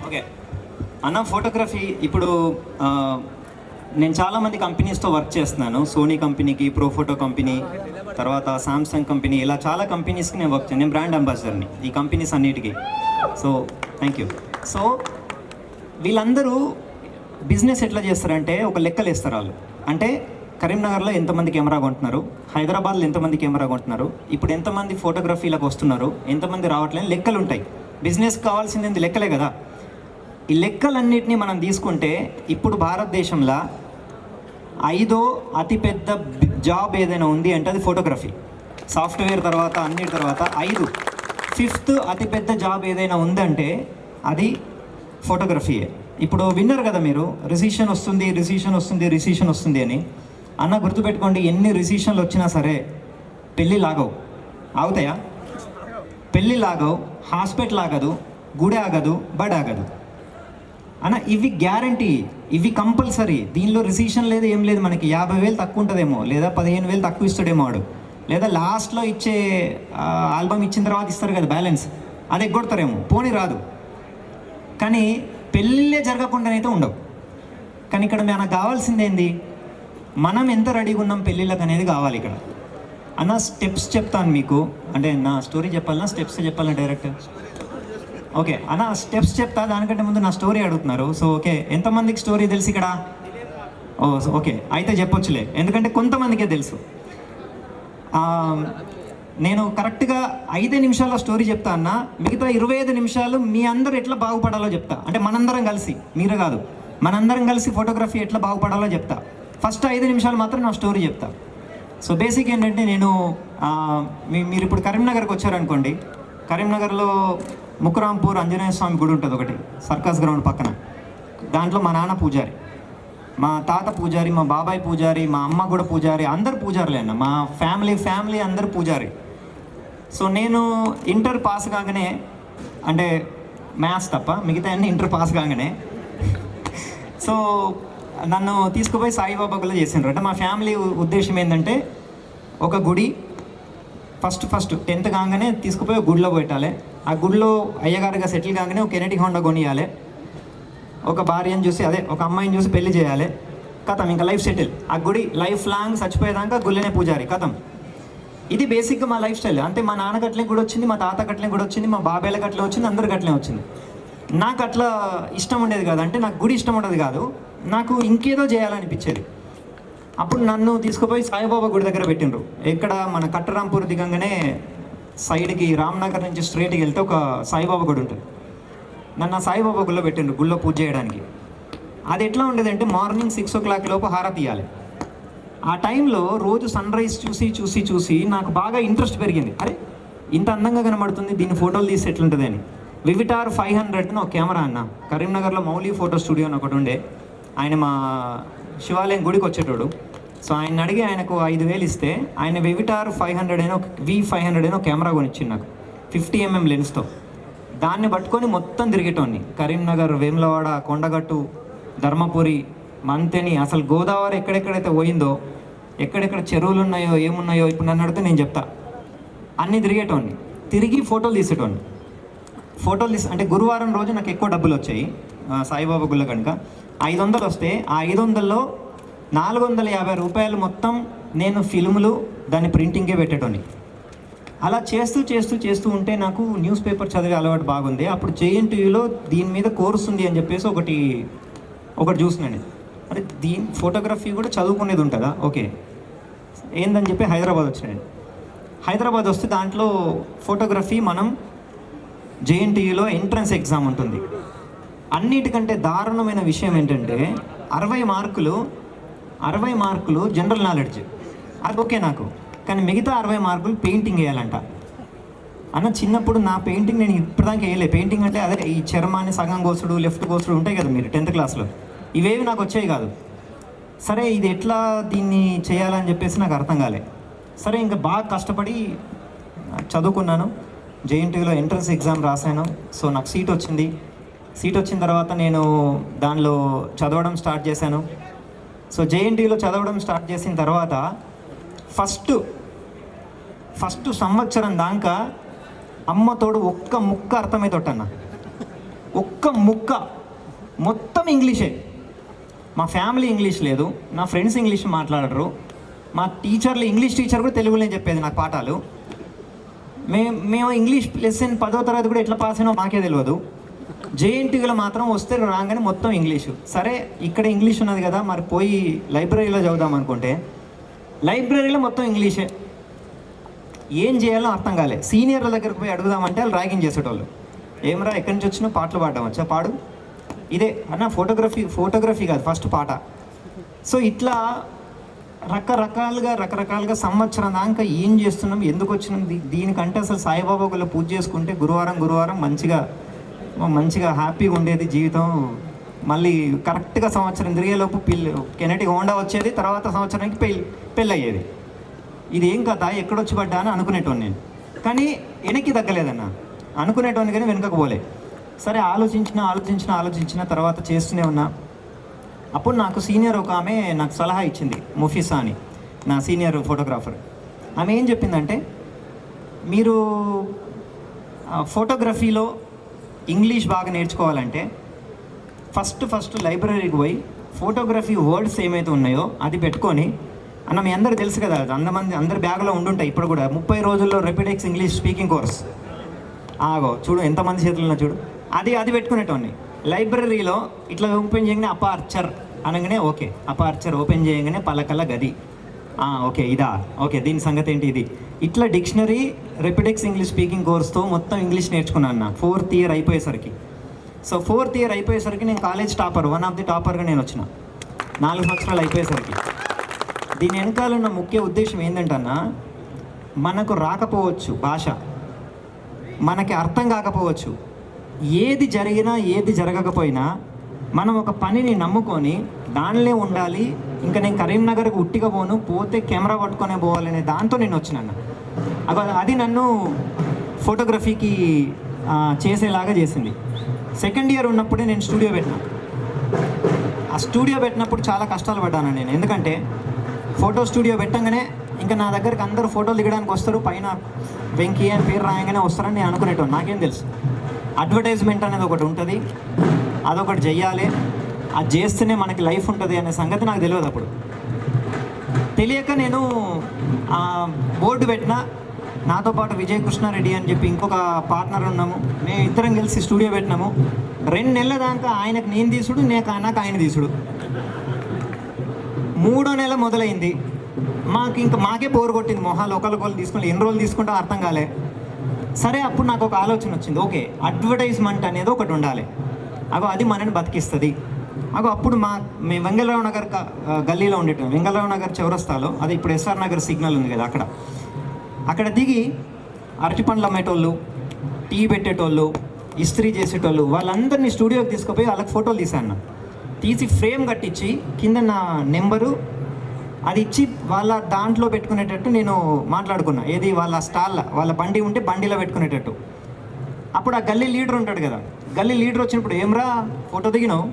Okay అన్న, photography ఇప్పుడు నేను చాలామంది కంపెనీస్తో వర్క్ చేస్తున్నాను. సోనీ కంపెనీకి, ప్రో ఫోటో కంపెనీ, తర్వాత సామ్సంగ్ కంపెనీ, ఇలా చాలా కంపెనీస్కి నేను వర్క్ చేస్తాను. నేను బ్రాండ్ అంబాసిడర్ని ఈ కంపెనీస్ అన్నిటికీ. So thank you. సో వీళ్ళందరూ బిజినెస్ ఎట్లా చేస్తారంటే ఒక లెక్కలు వేస్తారు వాళ్ళు. అంటే కరీంనగర్లో ఎంతమంది కెమెరా కొంటున్నారు, హైదరాబాద్లో ఎంతమంది కెమెరా కొంటున్నారు, ఇప్పుడు ఎంతమంది ఫోటోగ్రఫీలకు వస్తున్నారు, ఎంతమంది రావట్లేదు, లెక్కలు ఉంటాయి. బిజినెస్ కావాల్సింది లెక్కలే కదా. ఈ లెక్కలన్నింటినీ మనం తీసుకుంటే ఇప్పుడు భారతదేశంలో 5వ అతిపెద్ద జాబ్ ఏదైనా ఉంది అంటే అది ఫోటోగ్రఫీ. సాఫ్ట్వేర్ తర్వాత అన్నిటి తర్వాత 5th అతిపెద్ద జాబ్ ఏదైనా ఉందంటే అది ఫోటోగ్రఫీయే. ఇప్పుడు విన్నారు కదా మీరు, రిసీషన్ వస్తుంది అని. అన్న గుర్తుపెట్టుకోండి, ఎన్ని రిసీషన్లు వచ్చినా సరే పెళ్ళి లాగవు. ఆగుతాయా? పెళ్ళి లాగవు, హాస్పిటల్ ఆగదు, గుడి ఆగదు, బడి ఆగదు అన్న. ఇవి గ్యారంటీ, ఇవి కంపల్సరీ. దీనిలో రిసీషన్ లేదు, ఏం లేదు. మనకి 50,000 తక్కువ ఉంటుందేమో, లేదా 15,000 తక్కువ ఇస్తాడేమో వాడు, లేదా లాస్ట్లో ఇచ్చే ఆల్బమ్ ఇచ్చిన తర్వాత ఇస్తారు కదా బ్యాలెన్స్, అది ఎగ్గొడతారేమో, పోనీ రాదు. కానీ పెళ్ళే జరగకుండానైతే ఉండవు. కానీ ఇక్కడ మనకు కావాల్సింది ఏంది, మనం ఎంత రెడీగా ఉన్నాం పెళ్ళిళ్ళకి అనేది కావాలి ఇక్కడ. అన్న స్టెప్స్ చెప్తాను మీకు. అంటే నా స్టోరీ చెప్పాలన్నా స్టెప్స్ చెప్పాలన్నా డైరెక్ట్? ఓకే అన్న, స్టెప్స్ చెప్తా. దానికంటే ముందు నా స్టోరీ అడుగుతున్నారు. సో ఓకే, ఎంతమందికి స్టోరీ తెలుసు ఇక్కడ? ఓకే, అయితే చెప్పొచ్చులే, ఎందుకంటే కొంతమందికే తెలుసు. నేను కరెక్ట్గా 5 నిమిషాల్లో స్టోరీ చెప్తా అన్న. మిగతా 25 నిమిషాలు మీ అందరూ ఎట్లా బాగుపడాలో చెప్తా. అంటే మనందరం కలిసి, మీరు కాదు, మనందరం కలిసి ఫోటోగ్రఫీ ఎట్లా బాగుపడాలో చెప్తా. ఫస్ట్ 5 నిమిషాలు మాత్రం నా స్టోరీ చెప్తా. సో బేసిక్ ఏంటంటే, నేను మీరు ఇప్పుడు కరీంనగర్కి వచ్చారనుకోండి. కరీంనగర్లో ముకురాంపూర్ ఆంజనేయ స్వామి గుడి ఉంటుంది ఒకటి, సర్కస్ గ్రౌండ్ పక్కన. దాంట్లో మా నాన్న పూజారి, మా తాత పూజారి, మా బాబాయ్ పూజారి, మా అమ్మ కూడా పూజారి, అందరు పూజారులే అన్న. మా ఫ్యామిలీ అందరు పూజారి. సో నేను ఇంటర్ పాస్ కాగానే, అంటే మ్యాథ్స్ తప్ప మిగతా అన్నీ ఇంటర్ పాస్ కాగానే సో నన్ను తీసుకుపోయి సాయిబాబా గుళ్ళో చేసిండ్రు. అంటే మా ఫ్యామిలీ ఉద్దేశం ఏంటంటే, ఒక గుడి ఫస్ట్ 10th కాగానే తీసుకుపోయి గుడిలో పెట్టాలి. ఆ గుడిలో అయ్యగారిగా సెటిల్ కాగానే ఒక కెనెటిక్ హోండా కొనియాలి, ఒక భార్యను చూసి, అదే ఒక అమ్మాయిని చూసి పెళ్లి చేయాలి, కథం, ఇంకా లైఫ్ సెటిల్. ఆ గుడి లైఫ్ లాంగ్ చచ్చిపోయేదాకా గుళ్ళనే పూజారి, కథం. ఇది బేసిక్గా మా లైఫ్ స్టైల్. అంటే మా నాన్నకి అట్లే గుడి వచ్చింది, మా తాతకి అట్లే గుడి వచ్చింది, మా బాబాయ్లకి అట్లే వచ్చింది, అందరికి అట్లే వచ్చింది. నాకు అట్లా ఇష్టం ఉండేది కాదు. అంటే నాకు గుడి ఇష్టం ఉండేది కాదు, నాకు ఇంకేదో చేయాలనిపించేది. అప్పుడు నన్ను తీసుకుపోయి సాయిబాబా గుడి దగ్గర పెట్టిండ్రు. ఎక్కడ, మన కట్టరాంపూర్ దిగంగానే సైడ్కి రామ్నగర్ నుంచి స్ట్రైట్కి వెళ్తే ఒక సాయిబాబా గుడి ఉంటుంది. నన్ను సాయిబాబా గుడిలో పెట్టిండ్రు, గుళ్ళో పూజ చేయడానికి. అది ఎట్లా ఉండేదంటే, మార్నింగ్ 6 o'clock లోపు హారతి ఇవ్వాలి. ఆ టైంలో రోజు సన్ రైజ్ చూసి నాకు బాగా ఇంట్రెస్ట్ పెరిగింది. అరే ఇంత అందంగా కనబడుతుంది, దీన్ని ఫోటోలు తీసి ఎట్లుంటుంది అని. వివిటార్ 500 అని ఒక కెమెరా అన్న. కరీంనగర్లో మౌలి ఫోటో స్టూడియో అని ఒకటి ఉండే. ఆయన మా శివాలయం గుడికి వచ్చేటోడు. సో ఆయన అడిగి ఆయనకు 5,000 ఇస్తే ఆయన వివిటార్ 500 అయినా, V500 అయినా ఒక కెమెరా కొనిచ్చింది నాకు, 50mm లెన్స్తో. దాన్ని పట్టుకొని మొత్తం తిరిగేటోని. కరీంనగర్, వేములవాడ, కొండగట్టు, ధర్మపురి, మంతెని, అసలు గోదావరి ఎక్కడెక్కడైతే పోయిందో, ఎక్కడెక్కడ చెరువులు ఉన్నాయో ఏమున్నాయో ఇప్పుడు నన్ను అడిగితే నేను చెప్తా. అన్నీ తిరిగేటోని, తిరిగి ఫోటోలు తీసేటోని. అంటే గురువారం రోజు నాకు ఎక్కువ డబ్బులు వచ్చాయి సాయిబాబా గుళ్ళ కనుక. 500 వస్తే ఆ 500లో 450 రూపాయలు మొత్తం నేను ఫిల్ములు, దాని ప్రింటింగే పెట్టేటోని. అలా చేస్తూ ఉంటే నాకు న్యూస్ పేపర్ చదివే అలవాటు బాగుంది. అప్పుడు JNTUలో దీని మీద కోర్స్ ఉంది అని చెప్పేసి ఒకటి చూసినాను. అంటే ఫోటోగ్రఫీ కూడా చదువుకునేది ఉంటుందా, ఓకే ఏందని చెప్పి హైదరాబాద్ వచ్చినాను. హైదరాబాద్ వస్తే దాంట్లో ఫోటోగ్రఫీ మనం JNTUలో ఎంట్రన్స్ ఎగ్జామ్ ఉంటుంది. అన్నిటికంటే దారుణమైన విషయం ఏంటంటే, 60 మార్కులు జనరల్ నాలెడ్జ్, అది ఓకే నాకు. కానీ మిగతా 60 మార్కులు పెయింటింగ్ వేయాలంట. అన్న చిన్నప్పుడు నా పెయింటింగ్ నేను ఇప్పటిదాకా వేయలే. పెయింటింగ్ అంటే అదే ఈ చర్మాన్ని సగం కోసుడు, లెఫ్ట్ కోసుడు ఉంటాయి కదా మీరు 10th క్లాస్లో, ఇవేవి నాకు వచ్చాయి కాదు. సరే ఇది ఎట్లా దీన్ని చేయాలని చెప్పేసి నాకు అర్థం కాలే. సరే ఇంకా బాగా కష్టపడి చదువుకున్నాను. JNTUలో ఎంట్రన్స్ ఎగ్జామ్ రాశాను. సో నాకు సీట్ వచ్చిన తర్వాత నేను దానిలో చదవడం స్టార్ట్ చేశాను. సో JNTUలో చదవడం స్టార్ట్ చేసిన తర్వాత ఫస్ట్ సంవత్సరం దాకా అమ్మతోడు ఒక్క ముక్క అర్థమైతోటన్న, ఒక్క ముక్క మొత్తం ఇంగ్లీషే. మా ఫ్యామిలీ ఇంగ్లీష్ లేదు, నా ఫ్రెండ్స్ ఇంగ్లీష్ మాట్లాడరు, మా టీచర్లు ఇంగ్లీష్ టీచర్ కూడా తెలుగులో చెప్పేది నాకు పాఠాలు. మేము ఇంగ్లీష్ లెసన్ 10వ తరగతి కూడా ఎట్లా పాస్ అయినా మాకే తెలియదు. జేఎన్టీయూలో మాత్రం వస్తే రాగానే మొత్తం ఇంగ్లీషు. సరే ఇక్కడ ఇంగ్లీష్ ఉన్నది కదా, మరి పోయి లైబ్రరీలో చదువుదాం అనుకుంటే లైబ్రరీలో మొత్తం ఇంగ్లీషే. ఏం చేయాలో అర్థం కాలే. సీనియర్ల దగ్గరకు పోయి అడుగుదామంటే వాళ్ళు ర్యాగింగ్ చేసేటోళ్ళు. ఏమరా ఎక్కడి నుంచి వచ్చినా పాటలు పాడడం వచ్చా, పాడు. ఇదే అన్న ఫోటోగ్రఫీ కాదు ఫస్ట్ పాట. సో ఇట్లా రకరకాలుగా సంవత్సరం దాకా ఏం చేస్తున్నాం, ఎందుకు వచ్చినాం, దీనికంటే అసలు సాయిబాబా గుళ్ళ పూజ చేసుకుంటే గురువారం మంచిగా హ్యాపీగా ఉండేది జీవితం. మళ్ళీ కరెక్ట్గా సంవత్సరం తిరిగేలోపు కెనటి హోండా వచ్చేది, తర్వాత సంవత్సరానికి పెళ్ళి అయ్యేది. ఇది ఏం కథ, ఎక్కడొచ్చి పడ్డా అని అనుకునేటోని నేను. కానీ వెనక్కి తగ్గలేదన్న, అనుకునేటోని కానీ వెనుకకు పోలే. సరే ఆలోచించిన తర్వాత చేస్తూనే ఉన్నా. అప్పుడు నాకు సీనియర్ ఒక ఆమె నాకు సలహా ఇచ్చింది, ముఫీసా అని, నా సీనియర్ ఫోటోగ్రాఫర్. ఆమె ఏం చెప్పిందంటే, మీరు ఫోటోగ్రఫీలో ఇంగ్లీష్ బాగా నేర్చుకోవాలంటే ఫస్ట్ లైబ్రరీకి పోయి ఫోటోగ్రఫీ వర్డ్స్ ఏమైతే ఉన్నాయో అది పెట్టుకొని, అన్న మీ అందరూ తెలుసు కదా, అందరి బ్యాగ్లో ఉండుంటాయి ఇప్పుడు కూడా, 30 రోజుల్లో రెపిడెక్స్ ఇంగ్లీష్ స్పీకింగ్ కోర్స్. ఆగో చూడు ఎంతమంది చేతుల్లో చూడు, అది పెట్టుకునేటోని. లైబ్రరీలో ఇట్లా ఓపెన్ చేయగానే అపార్చర్ అనగానే ఓకే, అపార్చర్ ఓపెన్ చేయగానే పలకల గది, ఓకే ఇదా, ఓకే దీని సంగతి ఏంటి ఇది. ఇట్లా డిక్షనరీ రెపిడెక్స్ ఇంగ్లీష్ స్పీకింగ్ కోర్స్తో మొత్తం ఇంగ్లీష్ నేర్చుకున్నాను అన్న 4th ఇయర్ అయిపోయేసరికి. సో 4th ఇయర్ అయిపోయేసరికి నేను college topper, one of the టాపర్గా నేను వచ్చిన 4 సంవత్సరాలు అయిపోయేసరికి. దీని వెనకాల ఉన్న ముఖ్య ఉద్దేశం ఏంటంటన్నా, మనకు రాకపోవచ్చు భాష, మనకి అర్థం కాకపోవచ్చు, ఏది జరిగినా ఏది జరగకపోయినా మనం ఒక పనిని నమ్ముకొని దానిలో ఉండాలి. ఇంకా నేను కరీంనగర్కి ఉట్టిగా పోతే కెమెరా పట్టుకొనే పోవాలనే దాంతో నేను వచ్చినాను. అది నన్ను ఫోటోగ్రఫీకి చేసేలాగా చేసింది. 2nd ఇయర్ ఉన్నప్పుడే నేను స్టూడియో పెట్టినా. ఆ స్టూడియో పెట్టినప్పుడు చాలా కష్టాలు పడ్డాను నేను. ఎందుకంటే ఫోటో స్టూడియో పెట్టంగానే ఇంకా నా దగ్గరికి అందరూ ఫోటోలు దిగడానికి వస్తారు, పైన వెంకీ అని పేరు రాయంగానే వస్తారని నేను అనుకునేటోను. నాకేం తెలుసు, అడ్వర్టైజ్మెంట్ అనేది ఒకటి ఉంటుంది, అదొకటి చెయ్యాలి, అది చేస్తేనే మనకి లైఫ్ ఉంటుంది అనే సంగతి నాకు తెలియదు. అప్పుడు తెలియక నేను బోర్డు పెట్టిన. నాతో పాటు విజయ్ కృష్ణారెడ్డి అని చెప్పి ఇంకొక పార్ట్నర్ ఉన్నాము, మేము ఇద్దరం కలిసి స్టూడియో పెట్టినాము. 2 నెలల దాకా ఆయనకు నేను తీసుడు, నాకు ఆయన తీసుడు. 3వ నెల మొదలైంది, మాకే బోర్ కొట్టింది. మొహాలు ఒకళ్ళు తీసుకుని ఎన్ని రోజులు తీసుకుంటా అర్థం కాలే. సరే అప్పుడు నాకు ఒక ఆలోచన వచ్చింది, ఓకే అడ్వర్టైజ్మెంట్ అనేది ఒకటి ఉండాలి, అది మనని బతికిస్తుంది. అప్పుడు మేము వెంగళరావు నగర్ గల్లీలో ఉండేటం, వెంగళరావు నగర్ చౌరస్తాలో, అది ఇప్పుడు ఎస్ఆర్ నగర్ సిగ్నల్ ఉంది కదా, అక్కడ దిగి అరటిపండ్లు అమ్మేటోళ్ళు, టీ పెట్టేటోళ్ళు, ఇస్త్రీ చేసేటోళ్ళు, వాళ్ళందరినీ స్టూడియోకి తీసుకుపోయి వాళ్ళకి ఫోటోలు తీశాను. తీసి ఫ్రేమ్ కట్టించి కింద నా నెంబరు అది ఇచ్చి వాళ్ళ దాంట్లో పెట్టుకునేటట్టు నేను మాట్లాడుకున్నా. ఏది వాళ్ళ స్టాల్లో, వాళ్ళ బండి ఉంటే బండిలో పెట్టుకునేటట్టు. అప్పుడు ఆ గల్లీ లీడర్ ఉంటాడు కదా, గల్లీ లీడర్ వచ్చినప్పుడు ఏమ్రా ఫోటో దిగినావు,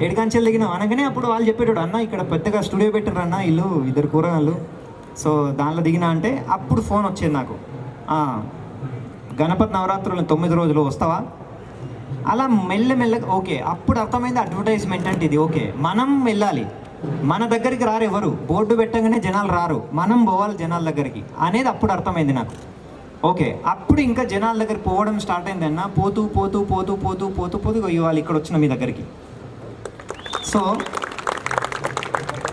7 గంటలు దిగినావు అనగానే అప్పుడు వాళ్ళు చెప్పేటోడు, అన్న ఇక్కడ పెద్దగా స్టూడియో పెట్టారు అన్న, ఇల్లు 2 కూరగాయలు, సో దానిలో దిగినా అంటే అప్పుడు ఫోన్ వచ్చేది నాకు, గణపతి నవరాత్రులు 9 రోజులు వస్తావా. అలా మెల్లమెల్లగా ఓకే, అప్పుడు అర్థమైంది అడ్వర్టైజ్మెంట్ అంటే ఇది. ఓకే మనం వెళ్ళాలి, మన దగ్గరికి రారు ఎవరు, బోర్డు పెట్టగానే జనాలు రారు, మనం పోవాలి జనాల దగ్గరికి అనేది అప్పుడు అర్థమైంది నాకు. ఓకే అప్పుడు ఇంకా జనాల దగ్గర పోవడం స్టార్ట్ అయిందన్న, పోతూ ఇవాళ ఇక్కడ వచ్చిన మీ దగ్గరికి. సో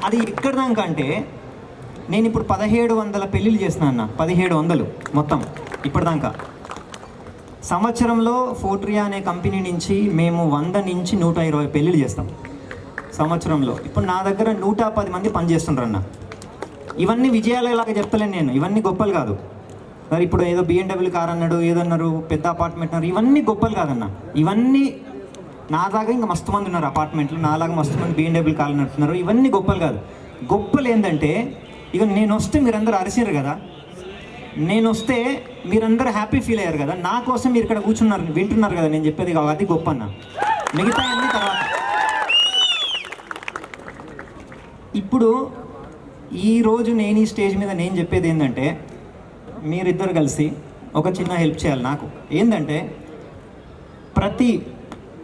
అది ఎక్కడ దాకా అంటే, నేను ఇప్పుడు 1700 పెళ్ళిళ్ళు చేసిన అన్న, 1700 మొత్తం ఇప్పటిదాకా. సంవత్సరంలో ఫోట్రియా అనే కంపెనీ నుంచి మేము 100 నుంచి 120 పెళ్ళిళ్ళు చేస్తాం సంవత్సరంలో. ఇప్పుడు నా దగ్గర 110 మంది పనిచేస్తుండ్రన్న. ఇవన్నీ విజయాలలాగా చెప్తలేను నేను, ఇవన్నీ గొప్పలు కాదు. మరి ఇప్పుడు ఏదో BMW కార్ అన్నాడు, ఏదన్నారు పెద్ద అపార్ట్మెంట్ అన్నారు, ఇవన్నీ గొప్పలు కాదన్న. ఇవన్నీ నాలాగా ఇంకా మస్తు మంది ఉన్నారు అపార్ట్మెంట్లు, నాలాగా మస్తు మంది BMW కార్లు నడుపుతున్నారు. ఇవన్నీ గొప్పలు కాదు. గొప్పలు ఏంటంటే, ఇక నేను వస్తే మీరందరూ అరిసారు కదా, నేను వస్తే మీరందరూ హ్యాపీ ఫీల్ అయ్యారు కదా, నా కోసం మీరు ఇక్కడ కూర్చున్నారు, వింటున్నారు కదా నేను చెప్పేది, అది గొప్ప అన్న. మిగతా అన్నీ తర్వాత. ఇప్పుడు ఈరోజు నేను ఈ స్టేజ్ మీద నేను చెప్పేది ఏంటంటే, మీరిద్దరు కలిసి ఒక చిన్న హెల్ప్ చేయాలి నాకు. ఏంటంటే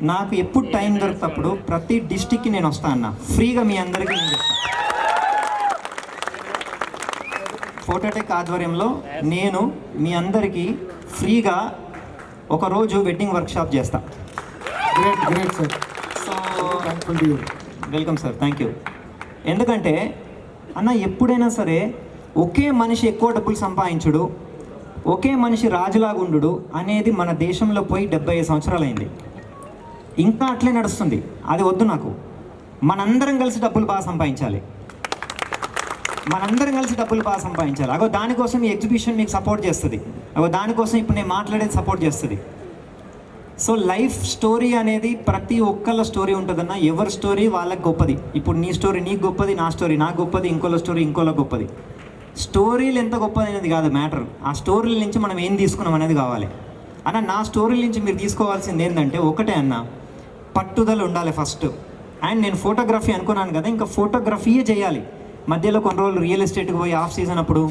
నాకు ఎప్పుడు టైం దొరికినప్పుడు ప్రతి డిస్టిక్కి నేను వస్తాను అన్న, ఫ్రీగా మీ అందరికీ నేను చెప్తాను. ఫోటోటెక్ ఆధ్వర్యంలో నేను మీ అందరికీ ఫ్రీగా ఒకరోజు వెడ్డింగ్ వర్క్షాప్ చేస్తా. Great sir. So thankful to you. Welcome sir, thank you. ఎందుకంటే అన్న ఎప్పుడైనా సరే ఒకే మనిషి ఎక్కువ డబ్బులు సంపాదించుడు, ఒకే మనిషి రాజులాగుండు అనేది మన దేశంలో పోయి 75 సంవత్సరాలు అయింది. ఇంకా అట్లే నడుస్తుంది. అది వద్దు నాకు. మనందరం కలిసి డబ్బులు బాగా సంపాదించాలి. అగో దానికోసం ఈ ఎగ్జిబిషన్ మీకు సపోర్ట్ చేస్తుంది. అగో దానికోసం ఇప్పుడు నేను మాట్లాడేది సపోర్ట్ చేస్తుంది. సో లైఫ్ స్టోరీ అనేది ప్రతి ఒక్కళ్ళ స్టోరీ ఉంటుందన్న. ఎవరి స్టోరీ వాళ్ళకి గొప్పది. ఇప్పుడు నీ స్టోరీ నీకు గొప్పది, నా స్టోరీ నాకు గొప్పది, ఇంకోళ్ళ స్టోరీ ఇంకోళ్ళ గొప్పది. స్టోరీలు ఎంత గొప్పది అనేది కాదు మ్యాటర్, ఆ స్టోరీల నుంచి మనం ఏం తీసుకున్నాం అనేది కావాలి అన్న. నా స్టోరీల నుంచి మీరు తీసుకోవాల్సింది ఏంటంటే ఒకటే అన్న, పట్టుదల ఉండాలి ఫస్ట్. అండ్ నేను ఫోటోగ్రఫీ అనుకున్నాను కదా, ఇంకా ఫోటోగ్రఫీయే చేయాలి. మధ్యలో కొన్ని రోజులు రియల్ ఎస్టేట్కి పోయి ఆఫ్ సీజన్ అప్పుడు,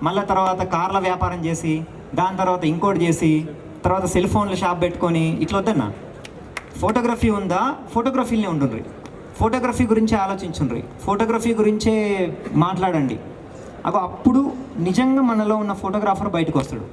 మళ్ళీ తర్వాత కార్ల వ్యాపారం చేసి, దాని తర్వాత ఇంకోటి చేసి, తర్వాత సెల్ ఫోన్ల షాప్ పెట్టుకొని ఇట్లా వద్దన్నా. ఫోటోగ్రఫీ ఉందా, ఫోటోగ్రఫీలనే ఉంటుండ్రి. ఫోటోగ్రఫీ గురించే ఆలోచించుండ్రి, ఫోటోగ్రఫీ గురించే మాట్లాడండి. అప్పుడు నిజంగా మనలో ఉన్న ఫోటోగ్రాఫర్ బయటకు వస్తాడు.